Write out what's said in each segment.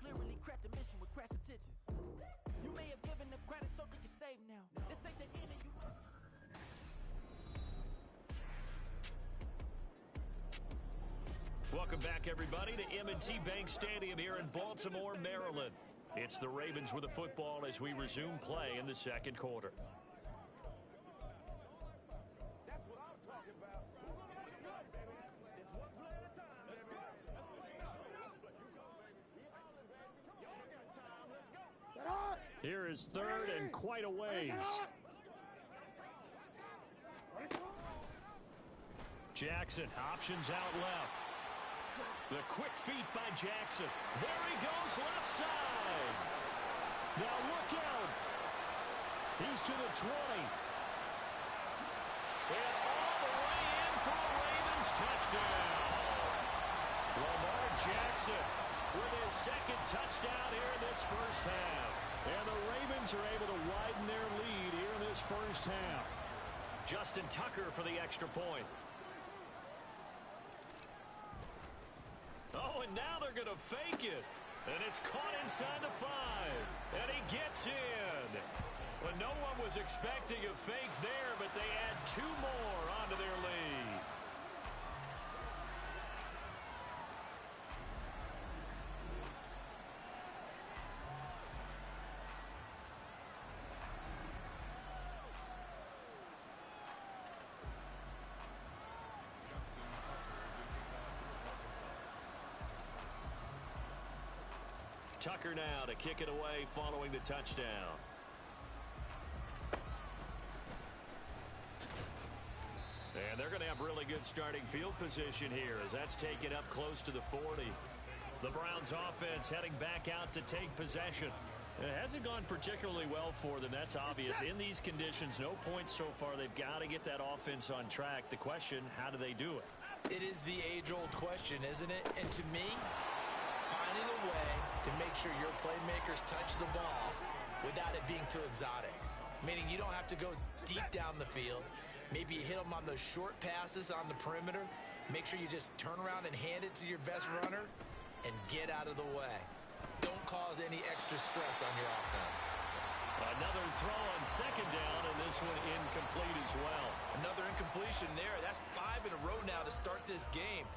clearly cracked the mission with crass intentions. You may have given the credit so they can save now. This ain't the end of you. Welcome back, everybody, to M&T Bank Stadium here in Baltimore, Maryland. It's the Ravens with the football as we resume play in the second quarter. That's what I'm talking about. Let's go, baby. It's one play at a time. Let's go. Y'all got time. Let's go. Here is third and quite a ways. Jackson, options out left. The quick feet by Jackson. There he goes, left side. Now look out. He's to the 20. And all the way in for a Ravens touchdown. Lamar Jackson with his second touchdown here in this first half. And the Ravens are able to widen their lead here in this first half. Justin Tucker for the extra point. Oh, and now they're going to fake it. And it's caught inside the 5. And he gets in. Well, no one was expecting a fake there, but they add 2 more onto their lead. Tucker now to kick it away following the touchdown. And they're going to have really good starting field position here as that's taken up close to the 40. The Browns offense heading back out to take possession. It hasn't gone particularly well for them, that's obvious. In these conditions, no points so far. They've got to get that offense on track. The question, how do they do it? It is the age-old question, isn't it? And to me, finding a way to make sure your playmakers touch the ball without it being too exotic. Meaning you don't have to go deep down the field. Maybe you hit them on those short passes on the perimeter. Make sure you just turn around and hand it to your best runner and get out of the way. Don't cause any extra stress on your offense. Another throw on second down, and this one incomplete as well. Another incompletion there. That's 5 in a row now to start this game.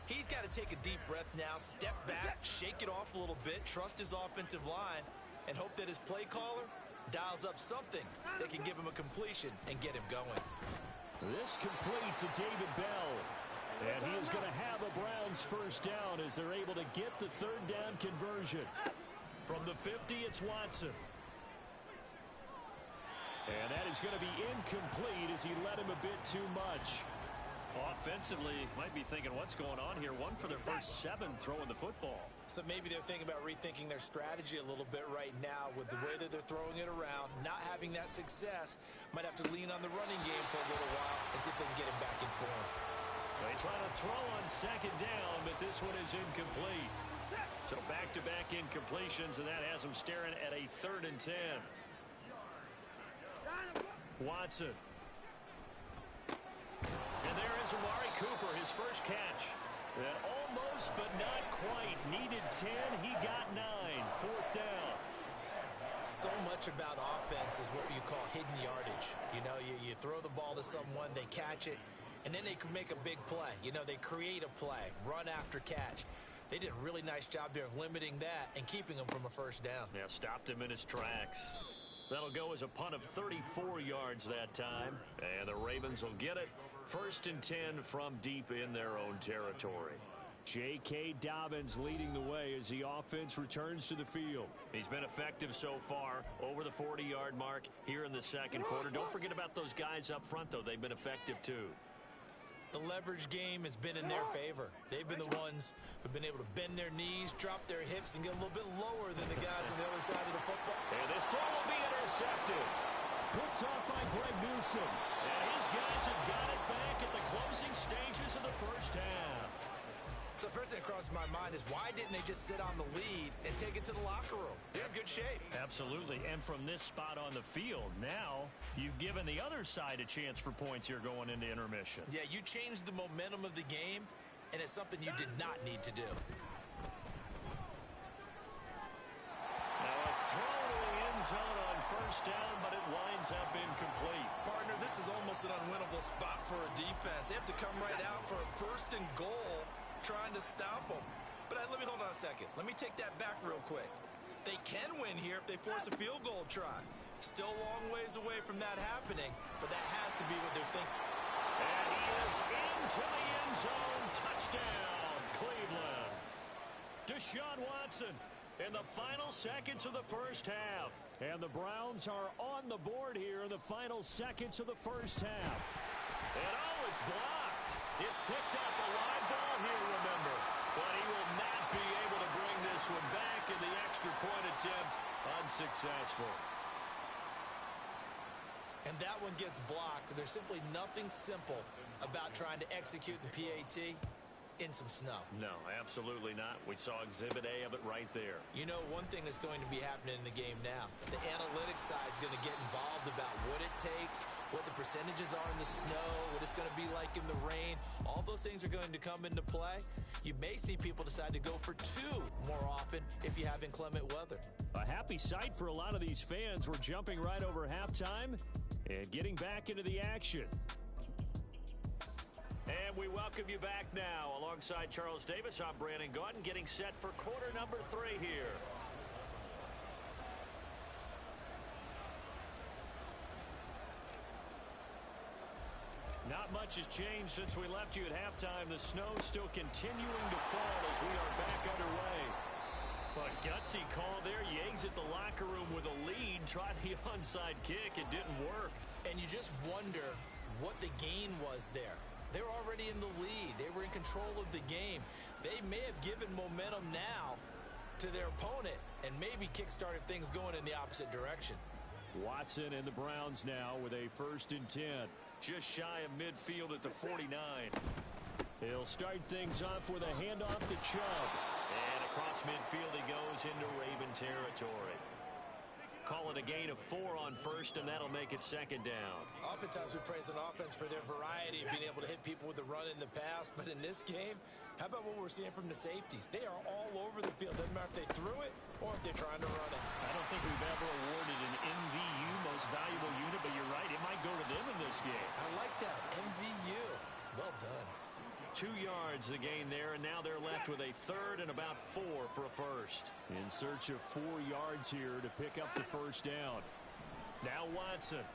He's got to take a deep breath now, step back, shake it off a little bit, trust his offensive line, and hope that his play caller dials up something that can give him a completion and get him going. This complete to David Bell. And he is going to have a Browns first down as they're able to get the third down conversion. From the 50, it's Watson. And that is going to be incomplete as he led him a bit too much. Offensively, might be thinking, what's going on here? 1 for their first 7 throwing the football. So maybe they're thinking about rethinking their strategy a little bit right now with the way that they're throwing it around. Not having that success, might have to lean on the running game for a little while and see if they can get him back in form. They try to throw on second down, but this one is incomplete. So back-to-back incompletions, and that has them staring at a 3rd and 10. Watson. And there is Amari Cooper, his first catch. And almost, but not quite. Needed 10, he got 9. 4th down. So much about offense is what you call hidden yardage. You know, you throw the ball to someone, they catch it, and then they can make a big play. You know, they create a play, run after catch. They did a really nice job there of limiting that and keeping him from a first down. Yeah, stopped him in his tracks. That'll go as a punt of 34 yards that time. And the Ravens will get it. 1st and 10 from deep in their own territory. J.K. Dobbins leading the way as the offense returns to the field. He's been effective so far, over the 40-yard mark here in the second quarter. Don't forget about those guys up front, though. They've been effective, too. The leverage game has been in their favor. They've been the ones who've been able to bend their knees, drop their hips, and get a little bit lower than the guys on the other side of the football. And this throw will be intercepted. Picked off by Greg Newsom. And his guys have got it back at the closing stages of the first half. So first thing that crosses my mind is why didn't they just sit on the lead and take it to the locker room? They're in good shape. Absolutely. And from this spot on the field, now you've given the other side a chance for points here going into intermission. Yeah, you changed the momentum of the game, and it's something you did not need to do. end zone on first down, but it winds up incomplete. Partner, this is almost an unwinnable spot for a defense. They have to come right out for a first and goal, trying to stop them. But let me hold on a second. Let me take that back real quick. They can win here if they force a field goal try. Still a long ways away from that happening, but that has to be what they're thinking. And he is into the end zone. Touchdown, Cleveland. Deshaun Watson in the final seconds of the first half. And the Browns are on the board here in the final seconds of the first half. And it's blocked. It's picked up, a live ball here, remember. But he will not be able to bring this one back, in the extra point attempt unsuccessful. And that one gets blocked. There's simply nothing simple about trying to execute the PAT in some snow. No, absolutely not. We saw Exhibit A of it right there. You know, one thing that's going to be happening in the game now, the analytics side is going to get involved about what it takes, what the percentages are in the snow, what it's going to be like in the rain. All those things are going to come into play. You may see people decide to go for two more often if you have inclement weather. A happy sight for a lot of these fans. We're jumping right over halftime and getting back into the action. And we welcome you back now. Alongside Charles Davis, I'm Brandon Gaudin, getting set for quarter number 3 here. Not much has changed since we left you at halftime. The snow still continuing to fall as we are back underway. But gutsy call there. Yates at the locker room with a lead. Tried the onside kick. It didn't work. And you just wonder what the gain was there. They were already in the lead. They were in control of the game. They may have given momentum now to their opponent and maybe kick-started things going in the opposite direction. Watson and the Browns now with a 1st and 10. Just shy of midfield at the 49. He'll start things off with a handoff to Chubb. And across midfield he goes into Raven territory. Call it a gain of 4 on first, and that'll make it 2nd down. Oftentimes we praise an offense for their variety of being able to hit people with the run in the pass, but in this game, how about what we're seeing from the safeties? They are all over the field. Doesn't matter if they threw it or if they're trying to run it. I don't think we've ever awarded an MVU, most valuable unit, but you're right, it might go to them in this game. I like that, MVU. Well done. 2 yards the gain there, and now they're left with a 3rd and about 4 for a first. In search of 4 yards here to pick up the first down. Now Watson.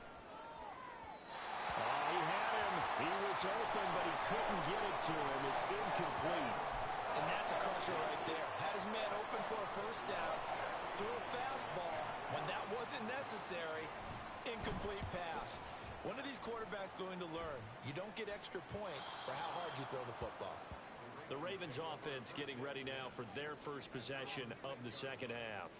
He had him. He was open, but he couldn't get it to him. It's incomplete. And that's a crusher right there. Had his man open for a first down. Threw a fastball when that wasn't necessary. Incomplete pass. One of these quarterbacks going to learn, you don't get extra points for how hard you throw the football. The Ravens offense getting ready now for their first possession of the second half.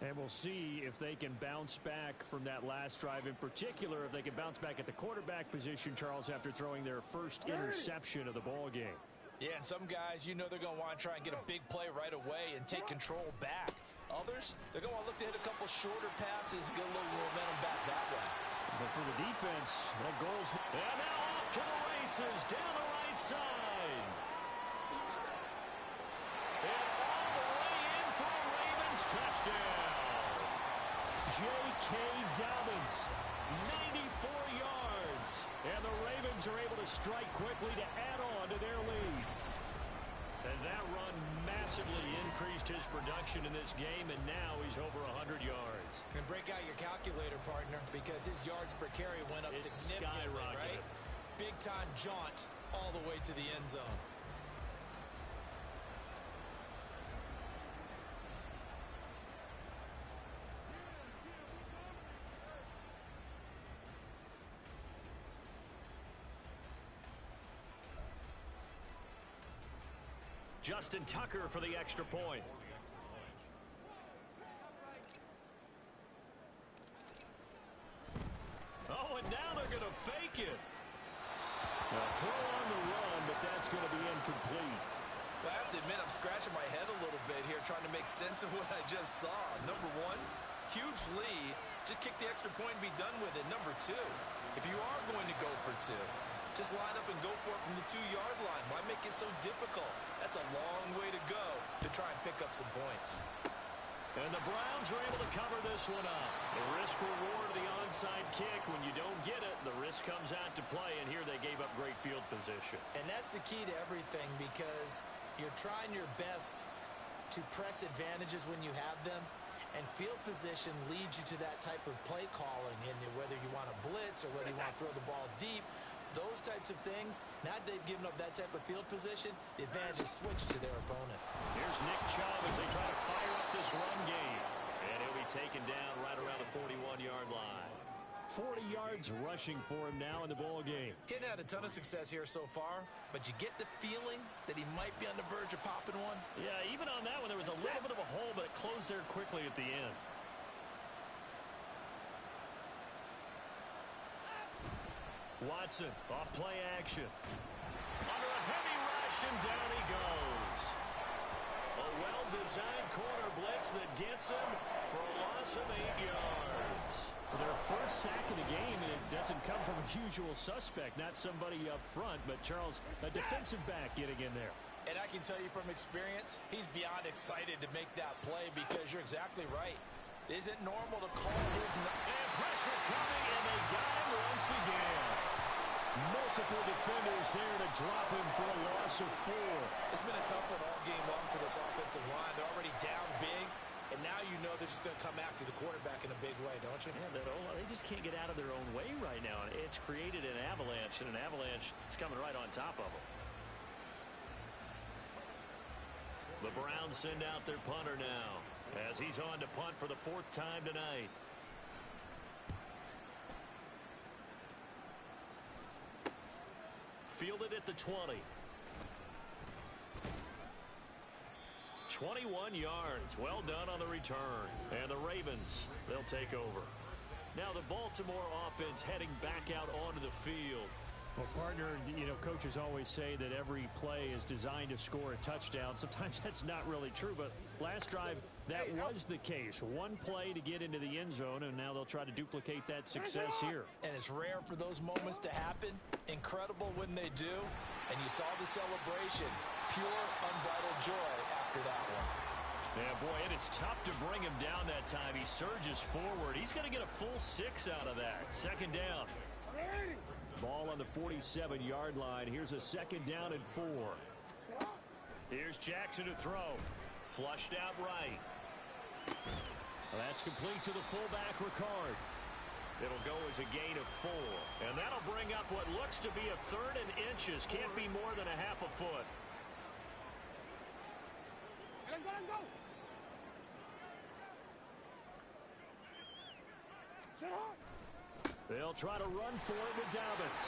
And we'll see if they can bounce back from that last drive. In particular, if they can bounce back at the quarterback position, Charles, after throwing their first interception of the ball game. Yeah, and some guys, you know they're going to want to try and get a big play right away and take control back. Others, they're going to want to look to hit a couple shorter passes, get a little momentum back that way. But for the defense, that goal's... And now off to the races down the right side. And all the way in for a Ravens touchdown. J.K. Dobbins, 94 yards. And the Ravens are able to strike quickly to add on to their lead. And that run massively increased his production in this game, and now he's over 100 yards. And break out your calculator, partner, because his yards per carry went up significantly, right? Big-time jaunt all the way to the end zone. Justin Tucker for the extra point. Oh, and now they're going to fake it. A throw on the run, but that's going to be incomplete. Well, I have to admit, I'm scratching my head a little bit here, trying to make sense of what I just saw. Number one, huge lead. Just kick the extra point and be done with it. Number two, if you are going to go for two, just line up and go for it from the 2-yard line. Why make it so difficult? That's a long way to go to try and pick up some points. And And the Browns are able to cover this one up. The risk reward of the onside kick. When you don't get it, the risk comes out to play, and here they gave up great field position. And that's the key to everything, because you're trying your best to press advantages when you have them, and field position leads you to that type of play calling, and whether you want to blitz or whether you want to throw the ball deep, those types of things. Now they've given up that type of field position, the advantage is switched to their opponent. Here's Nick Chubb as they try to fire up this run game. And he'll be taken down right around the 41-yard line. 40 yards rushing for him now in the ball game. He hadn't had a ton of success here so far, but you get the feeling that he might be on the verge of popping one. Yeah, even on that one, there was a little bit of a hole, but it closed there quickly at the end. Watson, off play action. Under a heavy rush, and down he goes. A well-designed corner blitz that gets him for a loss of 8 yards. Their first sack of the game, and it doesn't come from a usual suspect, not somebody up front, but Charles, a defensive back getting in there. And I can tell you from experience, he's beyond excited to make that play, because you're exactly right. It isn't normal to call his... And pressure coming, and they got him once again. Multiple defenders there to drop him for a loss of 4. It's been a tough one all game long for this offensive line. They're already down big, and now you know they're just going to come after the quarterback in a big way, don't you? Yeah, they just can't get out of their own way right now. It's created an avalanche, and an avalanche is coming right on top of them. The Browns send out their punter now, as he's on to punt for the 4th time tonight. Fielded at the 20. 21 yards. Well done on the return. And the Ravens, they'll take over. Now the Baltimore offense heading back out onto the field. Well, partner, you know, coaches always say that every play is designed to score a touchdown. Sometimes that's not really true, but last drive, that was the case. One play to get into the end zone, and now they'll try to duplicate that success here. And it's rare for those moments to happen. Incredible when they do. And you saw the celebration. Pure, unbridled joy after that one. Yeah, boy, and it's tough to bring him down that time. He surges forward. He's going to get a full 6 out of that. 2nd down. Ball on the 47-yard line. Here's a 2nd down and 4. Here's Jackson to throw. Flushed out right. That's complete to the fullback, Ricard. It'll go as a gain of 4. And that'll bring up what looks to be a 3rd and inches. Can't be more than a half a foot. Go. Sit up. They'll try to run for it with Dobbins.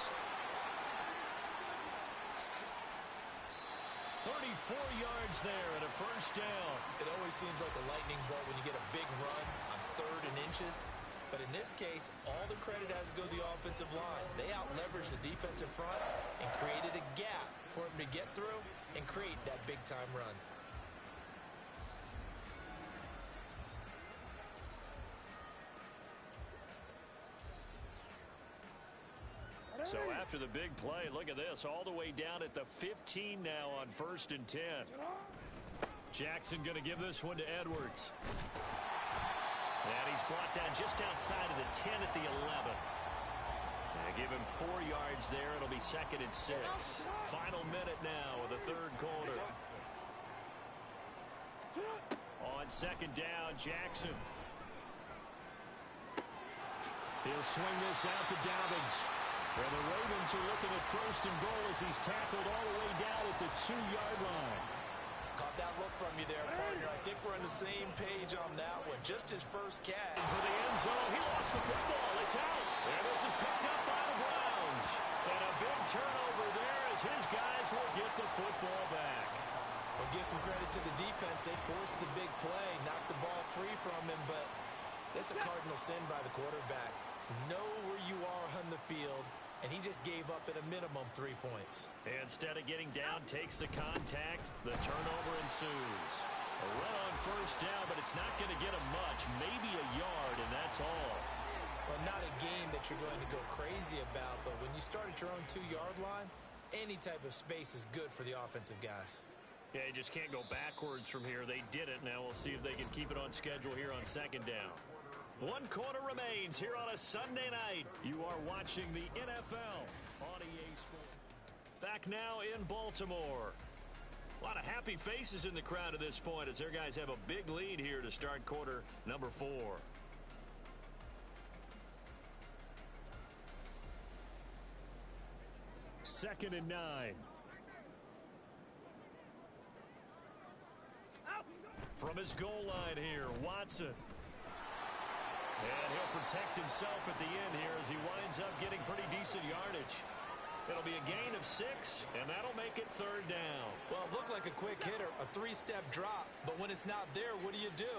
34 yards there and a 1st down. It always seems like a lightning bolt when you get a big run on 3rd and inches. But in this case, all the credit has to go to the offensive line. They out-leveraged the defensive front and created a gap for him to get through and create that big-time run. So after the big play, look at this, all the way down at the 15 now on 1st and 10. Jackson going to give this one to Edwards. And he's brought down just outside of the 10 at the 11. And give him 4 yards there. It'll be 2nd and 6. Final minute now of the 3rd quarter. On 2nd down, Jackson. He'll swing this out to Dobbins. And the Ravens are looking at 1st and goal as he's tackled all the way down at the 2-yard line. Caught that look from you there, partner. I think we're on the same page on that one. Just his first catch. For the end zone, he lost the football. It's out. And this is picked up by the Browns. And a big turnover there as his guys will get the football back. We'll give some credit to the defense. They forced the big play, knocked the ball free from him, but that's a cardinal sin by the quarterback. Know where you are on the field, and he just gave up at a minimum 3 points. Instead of getting down, takes the contact. The turnover ensues. A run on 1st down, but it's not going to get him much. Maybe a yard, and that's all. Well, not a game that you're going to go crazy about, but when you start at your own 2-yard line, any type of space is good for the offensive guys. Yeah, you just can't go backwards from here. They did it. Now we'll see if they can keep it on schedule here on second down. 1 quarter remains here on a Sunday night. You are watching the NFL on EA Sports. Back now in Baltimore. A lot of happy faces in the crowd at this point as their guys have a big lead here to start quarter number 4. Second and 9. From his goal line here, Watson. And he'll protect himself at the end here as he winds up getting pretty decent yardage. It'll be a gain of 6, and that'll make it third down. Well, it looked like a quick hitter, a 3-step drop, but when it's not there, what do?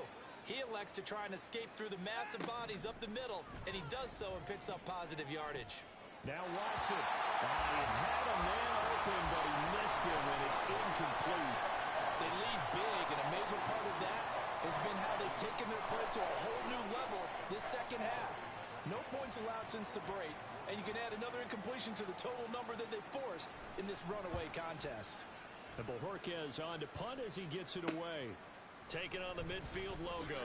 He elects to try and escape through the massive bodies up the middle, and he does so and picks up positive yardage. Now Watson. He had a man open, but he missed him, and it's incomplete. They lead big, and a major part of that has been how they've taken their play to a whole new level this second half. No points allowed since the break, and you can add another incompletion to the total number that they forced in this runaway contest. And Bojorquez on to punt as he gets it away. Taking on the midfield logo.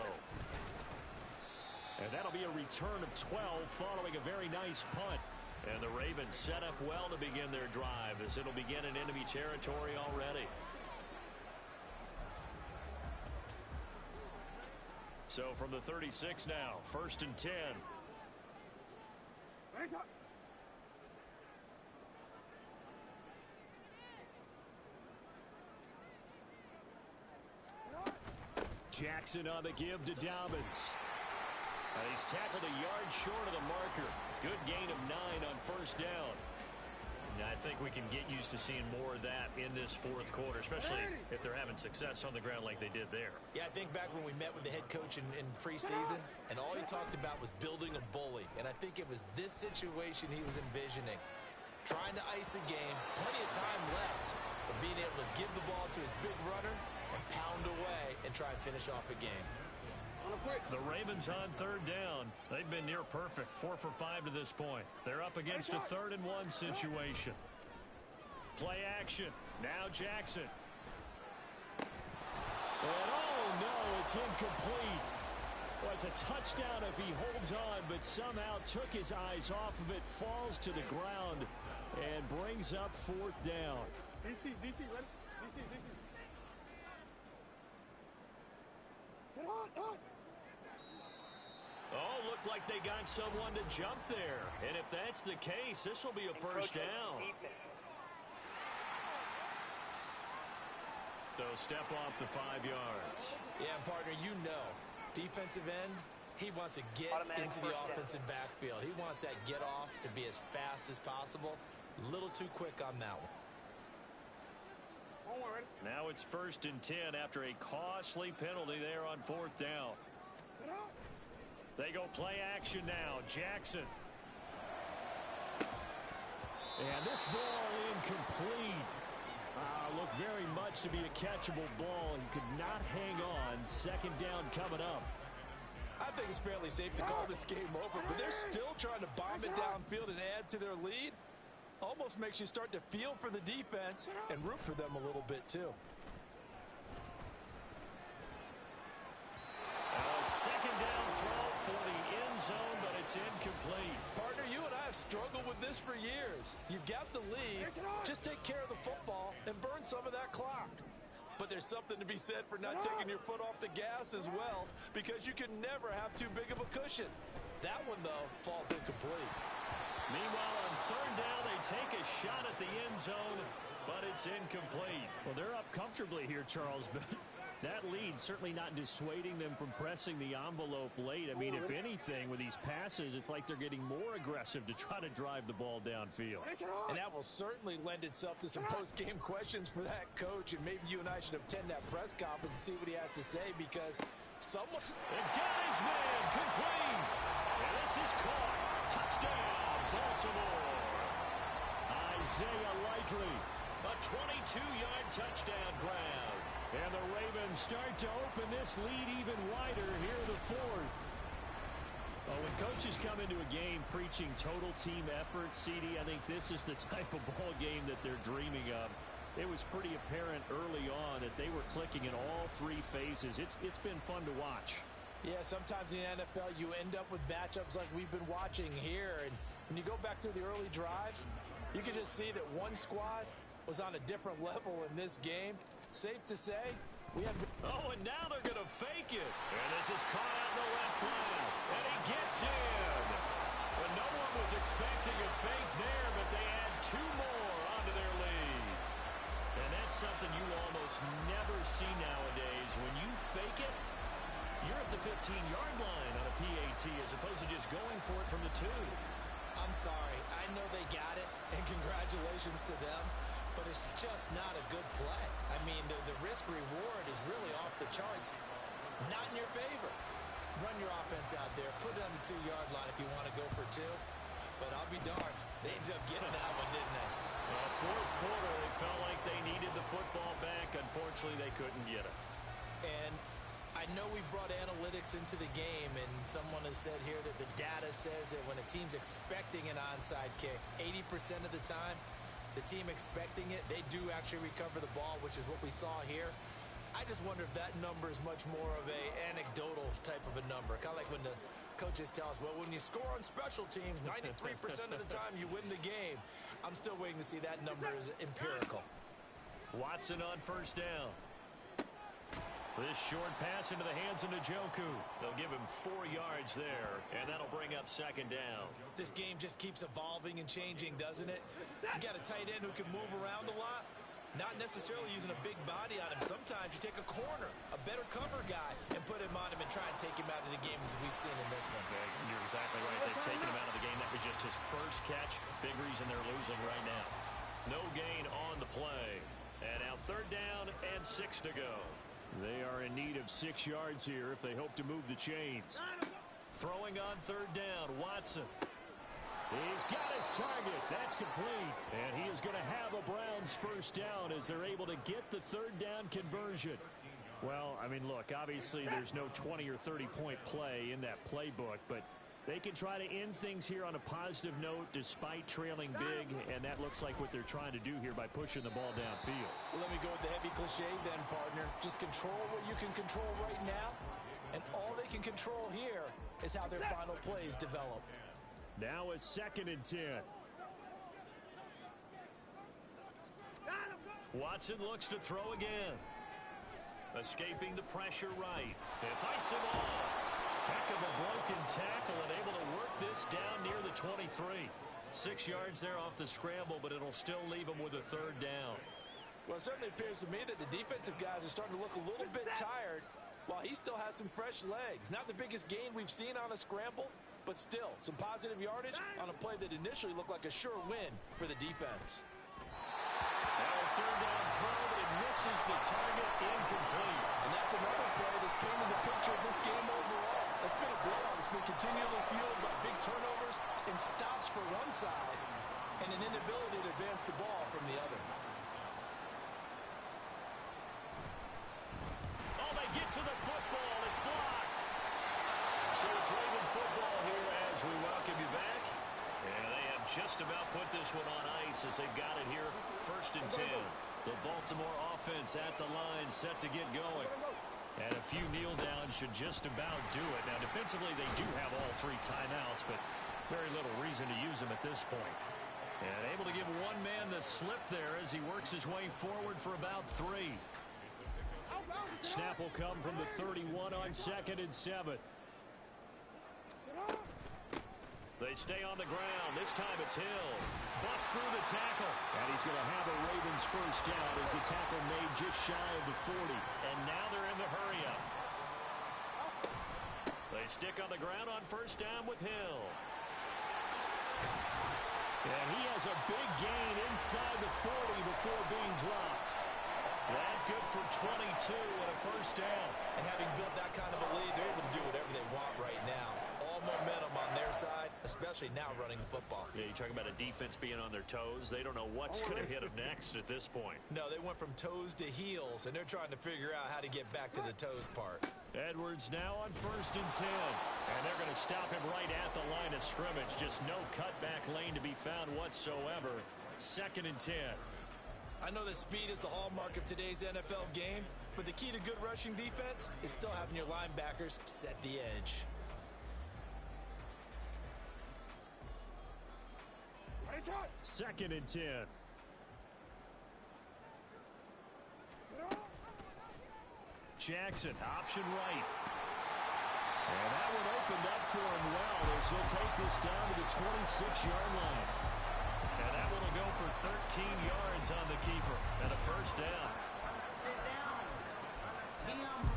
And that'll be a return of 12 following a very nice punt. And the Ravens set up well to begin their drive as it'll begin in enemy territory already. So from the 36 now, first and 10. Jackson on the give to Dobbins. He's tackled a yard short of the marker. Good gain of 9 on first down. Now, I think we can get used to seeing more of that in this fourth quarter, especially if they're having success on the ground like they did there. Yeah, I think back when we met with the head coach in preseason, and all he talked about was building a bully. And I think it was this situation he was envisioning. Trying to ice a game, plenty of time left, but being able to give the ball to his big runner and pound away and try and finish off a game. The Ravens on third down. They've been near perfect, 4 for 5 to this point. They're up against a 3rd and 1 situation. Play action. Now Jackson. And oh no, it's incomplete. Well, it's a touchdown if he holds on, but somehow took his eyes off of it, falls to the ground, and brings up 4th down. DC. Oh, looked like they got someone to jump there. And if that's the case, this will be a first down. So step off the 5 yards. Yeah, and partner, you know, defensive end, he wants to get into the offensive backfield. He wants that get off to be as fast as possible. A little too quick on that one. Now it's first and 10 after a costly penalty there on 4th down. They go play action now. Jackson. And this ball incomplete. Looked very much to be a catchable ball. He could not hang on. 2nd down coming up. I think it's fairly safe to call this game over, but they're still trying to bomb it downfield and add to their lead. Almost makes you start to feel for the defense and root for them a little bit, too. 2nd down throw for the end zone, but it's incomplete. Partner, you and I have struggled with this for years. You've got the lead. Just take care of the football and burn some of that clock. But there's something to be said for not taking your foot off the gas as well, because you can never have too big of a cushion. That one, though, falls incomplete. Meanwhile, on 3rd down, they take a shot at the end zone, but it's incomplete. Well, they're up comfortably here, Charles, but that lead certainly not dissuading them from pressing the envelope late. I mean, if anything, with these passes, it's like they're getting more aggressive to try to drive the ball downfield. And that will certainly lend itself to some post-game questions for that coach, and maybe you and I should attend that press conference and see what he has to say, because someone... They've got his man, complete. And this is caught. Touchdown, Baltimore. Isaiah Likely. A 22-yard touchdown grab. And the Ravens start to open this lead even wider here in the 4th. Well, when coaches come into a game preaching total team effort, CD, I think this is the type of ball game that they're dreaming of. It was pretty apparent early on that they were clicking in all three phases. It's been fun to watch. Yeah, sometimes in the NFL you end up with matchups like we've been watching here. And when you go back through the early drives, you can just see that one squad was on a different level in this game. Safe to say, we have... Oh, and now they're going to fake it. And this is caught out in the left flat. And he gets in. But no one was expecting a fake there, but they add two more onto their lead. And that's something you almost never see nowadays. When you fake it, you're at the 15-yard line on a PAT as opposed to just going for it from the 2. I'm sorry. I know they got it, and congratulations to them, but it's just not a good play. I mean, the risk-reward is really off the charts. Not in your favor. Run your offense out there. Put it on the 2-yard line if you want to go for 2. But I'll be darned. They ended up getting that one, didn't they? Well, fourth quarter, they felt like they needed the football back. Unfortunately, they couldn't get it. And I know we brought analytics into the game, and someone has said here that the data says that when a team's expecting an onside kick, 80% of the time, the team expecting it, they do actually recover the ball, which is what we saw here. I just wonder if that number is much more of a anecdotal type of a number. Kind of like when the coaches tell us, well, when you score on special teams, 93% of the time you win the game. I'm still waiting to see that number is empirical. Watson on first down. This short pass into the hands of Njoku. They'll give him 4 yards there, and that'll bring up second down. This game just keeps evolving and changing, doesn't it? You got a tight end who can move around a lot. Not necessarily using a big body on him. Sometimes you take a corner, a better cover guy, and put him on him and try and take him out of the game as we've seen in this one. You're exactly right. They've taken him out of the game. That was just his first catch. Big reason they're losing right now. No gain on the play. And now third down and 6 to go. They are in need of 6 yards here if they hope to move the chains. Throwing on third down, Watson. He's got his target. That's complete. And he is going to have a Browns first down as they're able to get the third down conversion. Well, I mean, look, obviously there's no 20 or 30-point play in that playbook, but they can try to end things here on a positive note despite trailing big, and that looks like what they're trying to do here by pushing the ball downfield. Well, let me go with the heavy cliche then, partner. Just control what you can control right now, and all they can control here is how their final plays develop. Now a 2nd and 10. Watson looks to throw again. Escaping the pressure right. It fights him off. Heck of a broken tackle and able to work this down near the 23. 6 yards there off the scramble, but it'll still leave him with a third down. Well, it certainly appears to me that the defensive guys are starting to look a little bit tired while he still has some fresh legs. Not the biggest gain we've seen on a scramble, but still some positive yardage on a play that initially looked like a sure win for the defense. Now a third down throw, but it misses the target, incomplete. And that's another play that's painted the picture of this game overall. It's been a blowout. It's been continually fueled by big turnovers and stops for one side and an inability to advance the ball from the other. Oh, they get to the football. It's blocked. So it's Raven football here as we welcome you back. And they have just about put this one on ice as they've got it here. 1st and 10. The Baltimore offense at the line set to get going. And a few kneel downs should just about do it. Now, defensively, they do have all 3 timeouts, but very little reason to use them at this point. And able to give one man the slip there as he works his way forward for about 3. Snap will come from the 31 on 2nd and 7. They stay on the ground. This time it's Hill. Busts through the tackle. And he's going to have a Ravens first down as the tackle made just shy of the 40. And now they're in the hurry-up. They stick on the ground on first down with Hill. And he has a big gain inside the 40 before being dropped. That good for 22 and a first down. And having built that kind of a lead, they're able to do whatever they want right now. All momentum on their side, especially now running the football. Yeah, you're talking about a defense being on their toes. They don't know what's going to hit them next at this point. No, they went from toes to heels, and they're trying to figure out how to get back to the toes part. Edwards now on 1st and 10. And they're going to stop him right at the line of scrimmage. Just no cutback lane to be found whatsoever. 2nd and 10. I know that speed is the hallmark of today's NFL game, but the key to good rushing defense is still having your linebackers set the edge. Second and 10. Jackson, option right. And that one opened up for him well as he'll take this down to the 26-yard line. And that one will go for 13 yards on the keeper and a first down. Sit down. Be humble.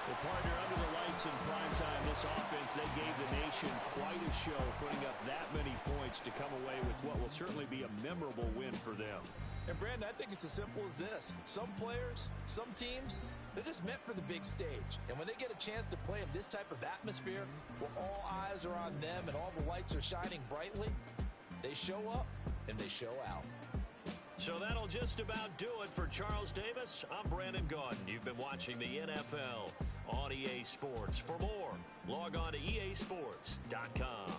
Well, partner, under the lights in primetime, this offense, they gave the nation quite a show, putting up that many points to come away with what will certainly be a memorable win for them. And Brandon, I think it's as simple as this. Some players, some teams, they're just meant for the big stage. And when they get a chance to play in this type of atmosphere, where all eyes are on them and all the lights are shining brightly, they show up and they show out. So that'll just about do it for Charles Davis. I'm Brandon Gaudin. You've been watching the NFL on EA Sports. For more, log on to easports.com.